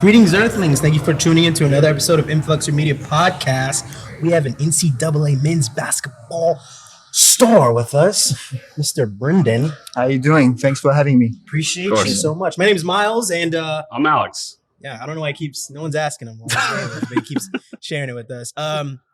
Greetings, Earthlings. Thank you for tuning in to another episode of Influxer Media Podcast. We have an NCAA men's basketball star with us, Mr. Brendan. How you doing? Thanks for having me. Appreciate you so much. My name is Miles, and I'm Alex. yeah, I don't know why no one's asking him, but he keeps sharing it with us.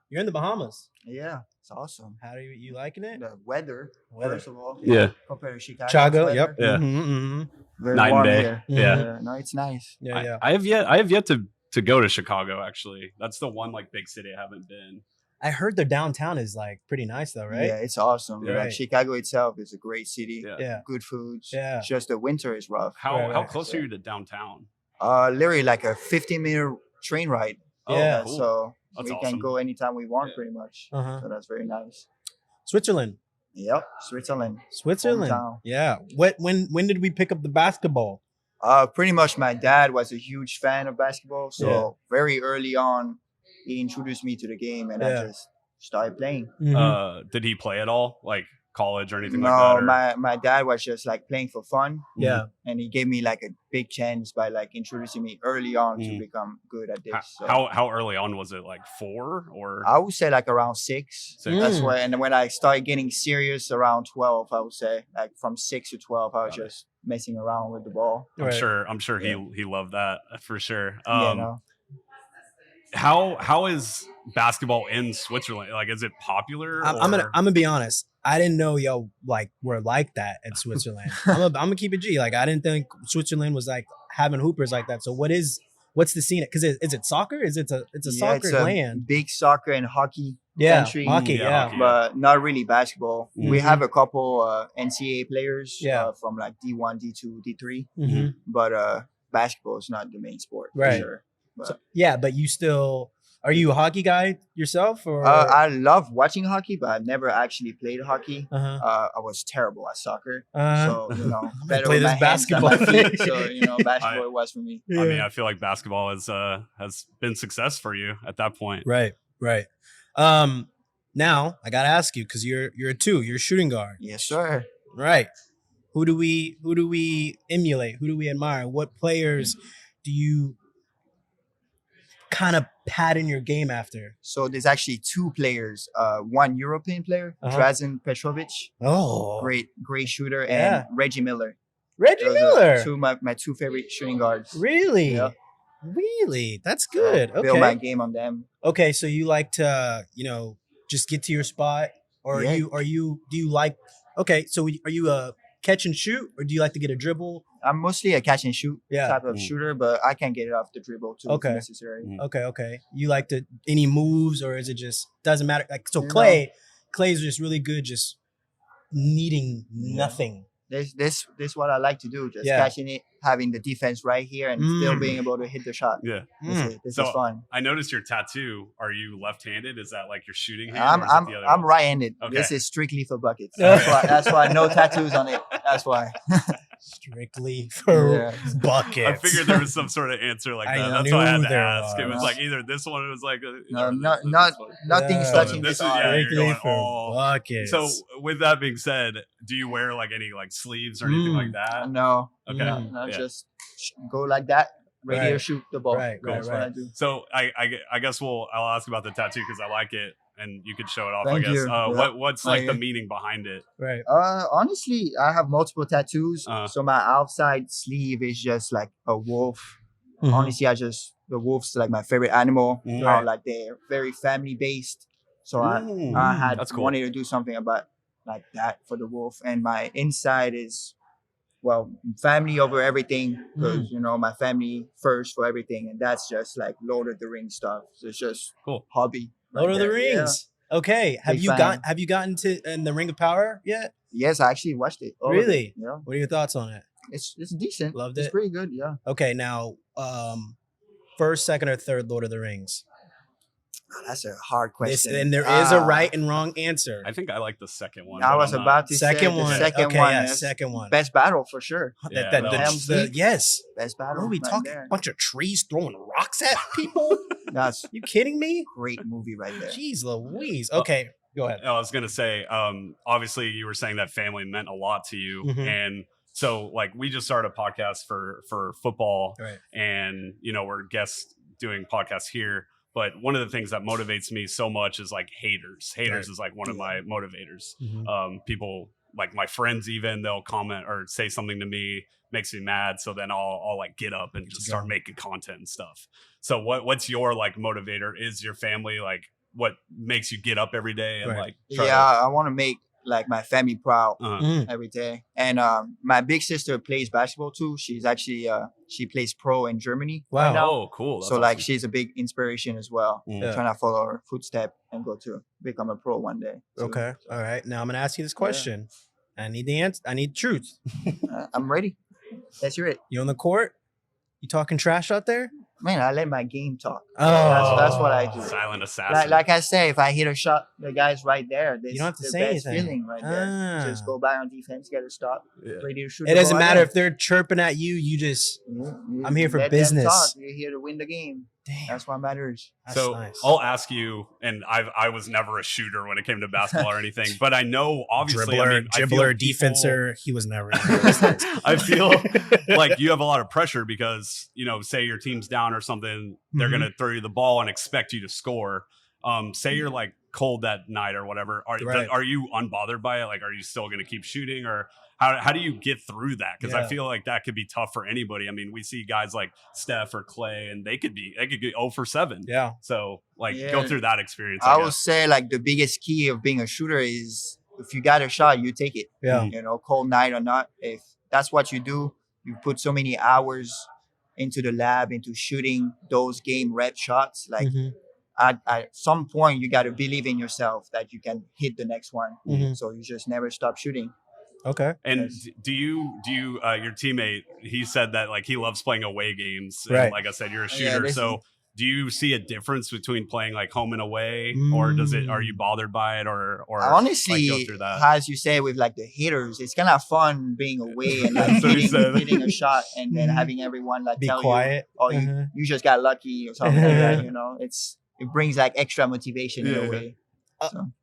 You're in the Bahamas. Yeah, it's awesome. How do you liking it? The weather, first of all. Yeah. Compared to Chicago. Chicago, yep. Yeah. Very Night and warm day. here. Yeah. No, it's nice. Yeah. I have yet to go to Chicago. Actually, that's the one like big city I haven't been. I heard their downtown is like pretty nice though, right? Yeah, it's awesome. Yeah. Like Chicago itself is a great city. Yeah. Good foods. Yeah. Just the winter is rough. Right. How close are you to downtown? Literally like a 15-minute train ride. Yeah. cool. So That's we awesome. can go anytime we want, Yeah. pretty much. Uh-huh. So that's very nice. Switzerland. Yep, Switzerland. Switzerland. Hometown. Yeah. When did we pick up the basketball? Pretty much my dad was a huge fan of basketball. So very early on, he introduced me to the game and Yeah. I just started playing. Did he play at all, like college or anything No, like that? Or? my dad was just like playing for fun. Yeah. And he gave me like a big chance by like introducing me early on to Mhm. become good at this. So How early on was it? Like 4 or? I would say like around 6. Six. That's why. And when I started getting serious around 12, I would say like from 6 to 12, I was Got it. just messing around with the ball. I'm Right. sure he loved that for sure. Yeah, no. How is basketball in Switzerland? Like, is it popular? I'm gonna be honest. I didn't know y'all like were like that at Switzerland. I'm gonna keep it G. Like I didn't think Switzerland was like having hoopers like that. So what's the scene? Because is it soccer? It's a Yeah, soccer it's a land. big soccer and hockey Yeah, country. hockey. Yeah, Yeah, hockey. But not really basketball. We Mhm. have a couple NCAA players Yeah. from like D1, D2, D3, Mhm. but basketball is not the main sport. For Right. sure. But, So, yeah, but you still are you a hockey guy yourself or? I love watching hockey, but I've never actually played hockey. uh-huh. I was terrible at soccer, Uh-huh. so better play with this my hands than my basketball feet. So basketball was for me. I mean, I feel like basketball has been success for you at that point. Right. Now I gotta ask you because you're a 2. You're a shooting guard. Yes, sir. Right. Who do we emulate? Who do we admire? What players do you kind of pattern your game after? So there's actually 2 players. One European player, Uh-huh. Drazen Petrovic, Oh, great Yeah. shooter, and Reggie Miller. Reggie Those Miller. are my 2 favorite shooting guards. Really? Yeah. Really? That's good. Build my Okay. game on them. Okay, so you like to, just get to your spot, or Yeah. do you like? Okay, so are you a catch and shoot, or do you like to get a dribble? I'm mostly a catch and shoot Yeah. type of Mm. shooter, but I can get it off the dribble too Okay. if necessary. Mm. Okay. You like to any moves, or is it just doesn't matter? Like so, You know. Clay's just really good, just needing nothing. This what I like to do, just Yeah. catching it, having the defense right here, and still Mm. being able to hit the shot. Yeah. This So, is fun. I noticed your tattoo. Are you left-handed? Is that like your shooting hand? I'm or is it the other I'm one? right-handed. Okay. This is strictly for buckets. Yeah. That's why no tattoos on it. That's why. Strictly for Yeah. buckets. I figured there was some sort of answer like I that. That's why I had knew to there ask. It was was. like either this one, it was like No, or not this not one. nothing's Yeah. touching This this is- arm. yeah, you're Strictly going for all- buckets. So with that being said, do you wear like any like sleeves or anything like that? No, Okay. no, Yeah. just go like that. Ready to Right. shoot the ball. Right, That's what I do. So I guess I'll ask about the tattoo because I like it and you could show it off. Thank I guess. you. Yeah. What's Oh, like the yeah. meaning behind it? right. Honestly, I have multiple tattoos. So my outside sleeve is just like a wolf. Mhm. Honestly, the wolf's like my favorite animal. Mhm. How like they're very family based. So I had That's cool. wanted to do something about like that for the wolf. And my inside is family over everything because my family first for everything, and that's just like Lord of the Rings stuff. So it's just Cool. hobby. Lord right of the there. Yeah. Rings. Okay. Big fan. Have you gotten to in the Ring of Power yet? Yes, I actually watched it. All of it. Really? Yeah, What are your thoughts on it? it's decent. Loved It's it? pretty good. Yeah. Okay, now first, second, or third Lord of the Rings. That's a hard question. And there is a right and wrong answer. I think I like the second one. I but was I'm not- about to Second say one. the second Okay, one. yeah, is second one. Best battle for sure. Yeah, that, that the- was- the- yes. Best battle. What are we right talking? there. A bunch of trees throwing rocks at people? That's You kidding me? great movie right there. Jeez Louise. Okay, go ahead. I was gonna say, obviously you were saying that family meant a lot to you, Mhm. and So like we just started a podcast for football, Right. and we're guests doing podcasts here. But one of the things that motivates me so much is like haters. Haters is like one of my motivators. People like my friends, even they'll comment or say something to me, makes me mad. So then I'll like get up and just start making content and stuff. So what's your like motivator? Is your family like what makes you get up every day and like try I want to make like my family proud to, every day. And my big sister plays basketball too. She's actually she plays pro in Germany right now. Oh, cool. That's so like awesome. she's a big inspiration as well. Yeah. Trying to follow her footstep and go to become a pro one day. So, Okay. All right. Now I'm gonna ask you this question. I need the answer. I need truth. I'm ready. Let's hear it. You on the court? You talking trash out there? Man, I let my game talk. Oh. That's what I do. Silent assassin. Like I say, if I hit a shot, the guy's right there. This You don't have to the say best anything. feeling right there. Just go back on defense, get a stop, ready to shoot. It the doesn't ball matter again. if they're chirping at you. You just I'm here for let them business. talk. You're here to win the game. damn. That's what matters. That's So nice. I'll ask you, and I was never a shooter when it came to basketball or anything, but I know obviously dribbler, I feel dribbler, people- defenser. He was never. I feel like you have a lot of pressure because say your team's down or something, they're Mhm. gonna throw you the ball and expect you to score. Say you're like cold that night or whatever. Right. Are you unbothered by it? Like, are you still gonna keep shooting, or how do you get through that? Because I Yeah. feel like that could be tough for anybody. I mean, we see guys like Steph or Clay, and they could get 0 for 7. Yeah. So like Yeah. go through that experience. I I would guess. say like the biggest key of being a shooter is if you got a shot, you take it. Yeah. Cold night or not. If that's what you do, you put so many hours into the lab, into shooting those game rep shots. Like Mhm. at some point, you got to believe in yourself that you can hit the next one. Mhm. So you just never stop shooting. Okay. And Yes. do you your teammate? He said that like he loves playing away games. And Right. like I said, you're a Yeah, shooter. this So do you see a difference between playing like home and away, or are you bothered by it, or Honestly, like, go through that? as you say, with like the hitters, it's kind of fun being away and like That's what he said. hitting a shot and then Mhm. having everyone like Be tell quiet. you, oh, Uh-huh. you just got lucky or something like that. It brings like extra motivation in Yeah. a way.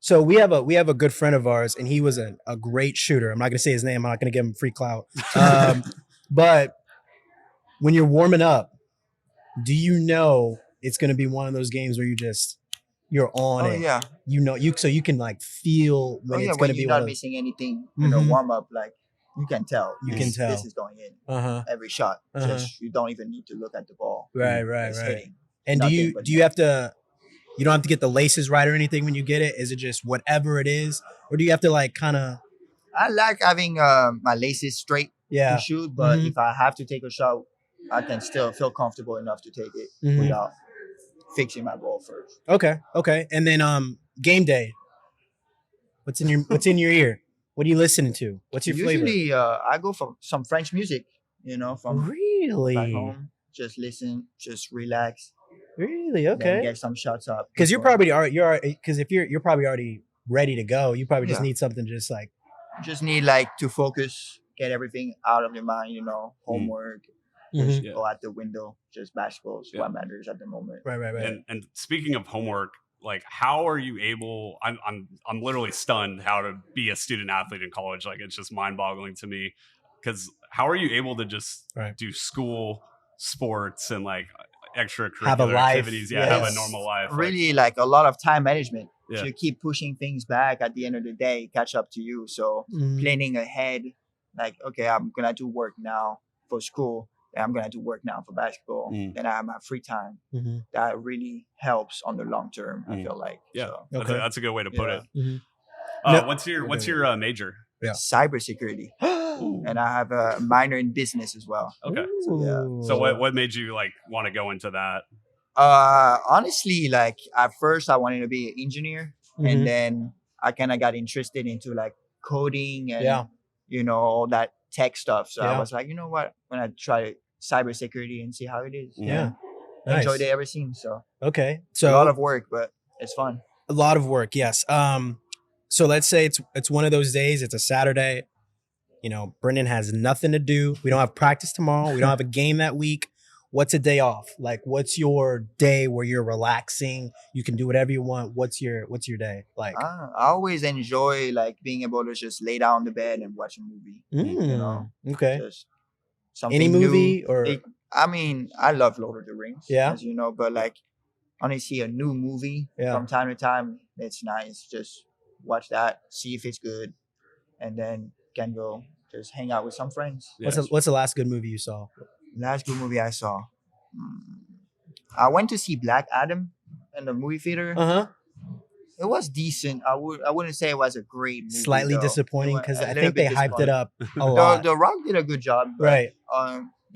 So we have a good friend of ours, and he was a great shooter. I'm not gonna say his name. I'm not gonna give him free clout. But when you're warming up, do you know it's gonna be one of those games where you're on Oh it? yeah, So you can like feel when it's when gonna you're be not one of missing anything, Mhm. warm up, like you can tell. You can tell. This is going in uh-huh. every shot. Uh-huh. Just you don't even need to look at the ball. Right. It's Right. hitting. And do Nothing you but do you net. have to? You don't have to get the laces right or anything when you get it. Is it just whatever it is, or do you have to like kind of? I like having my laces straight Yeah. to shoot, but Mhm. if I have to take a shot, I can still feel comfortable enough to take it Mhm. without fixing my ball first. Okay. And then game day. What's in your ear? What are you listening to? What's your flavor? Usually, I go for some French music. From Really? back home, just listen, just relax, Really? then Okay. get some shots up. Because you're before- probably because if you're probably already ready to go, you probably just Yeah. need something just like just need like to focus, get everything out of your mind. Homework, just Yeah. go out the window. Just basketball is Yeah. what matters at the moment. right. And speaking of homework, like how are you able? I'm literally stunned how to be a student athlete in college. Like it's just mind boggling to me. Because how are you able to just Right. do school sports and like extracurricular Have a life, activities? Yeah, have a yes. normal life. Like, Really, like a lot of time management. Yeah. So you keep pushing things back. At the end of the day, catch up to you. So Mhm. planning ahead, like, okay, I'm gonna do work now for school, and I'm gonna do work now for basketball. Mm. Then I have my free time. Mhm. That really helps on the long term. I Mm. feel like. yeah, So, Okay. that's a good way to put Yeah. it. Mhm. No- What's your major? Yeah. cybersecurity, and I have a minor in business as well. Okay. Ooh. So what made you like want to go into that? Honestly, like at first I wanted to be an engineer, Mhm. and then I kind of got interested into like coding and Yeah. all that tech stuff. So Yeah. I was like, you know what, I'm gonna try cybersecurity and see how it is. Yeah. I Nice. enjoyed it ever since. So Okay. a So lot of work, but it's fun. a lot of work, yes. So let's say it's one of those days. It's a Saturday. Brendan has nothing to do. We don't have practice tomorrow. We don't have a game that week. what's a day off? Like, what's your day where you're relaxing? You can do whatever you want. What's your day like? I always enjoy like being able to just lay down on the bed and watch a movie. You know, Okay. just something Any movie new. or I mean, I love Lord of the Rings, Yeah. as you know, but like, when I see a new movie from time to time, it's nice. Just watch that, see if it's good, and then can go just hang out with some friends. what's the last good movie you saw? Last good movie I saw, I went to see Black Adam in the movie theater. Uh-huh. It was decent. I wouldn't say it was a great movie. Slightly though. disappointing It was because a I little think they bit hyped it disappointing. up a lot. The Rock did a good job, but, Right.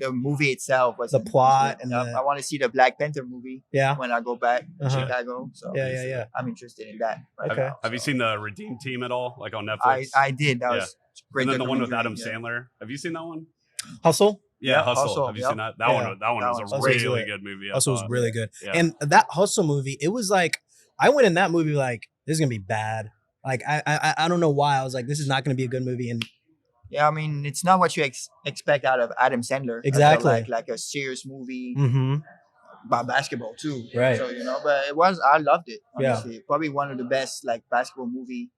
The movie itself was The plot and I want to see the Black Panther movie Yeah. when I go back to Uh-huh. Chicago. So Yeah. I'm interested in that. Right Okay. now, Have you so. seen the Redeem Team at all? Like on Netflix? I did. That Yeah. was great. And then the one with documentary, Adam Sandler. Have you seen that one? Hustle. Yeah, Yeah, Hustle. Hustle, Have you yep. seen that? That Yeah. one That was one's a great. really good movie. I Hustle was thought. really good. Yeah. And that Hustle movie, it was like I went in that movie like this is gonna be bad. Like I don't know why I was like this is not gonna be a good movie. And Yeah, I mean, it's not what you expect out of Adam Sandler. Exactly. Like a serious movie mm-hmm. about basketball too. Right. So but I loved it. Yeah. Honestly, probably one of the best like basketball movie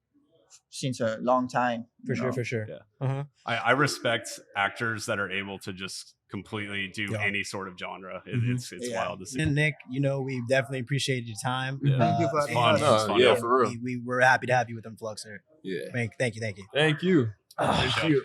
since a long time. For sure. Yeah. Uh-huh. I respect actors that are able to just completely do Yeah. any sort of genre. Mhm. It's Yeah. wild to see. And Nick, we definitely appreciate your time. Yeah. Thank you for It's having fun. us. It's fun. Yeah, for real. We were happy to have you with Influxer. Yeah. Thank you. Thank you. Good Thank job. you.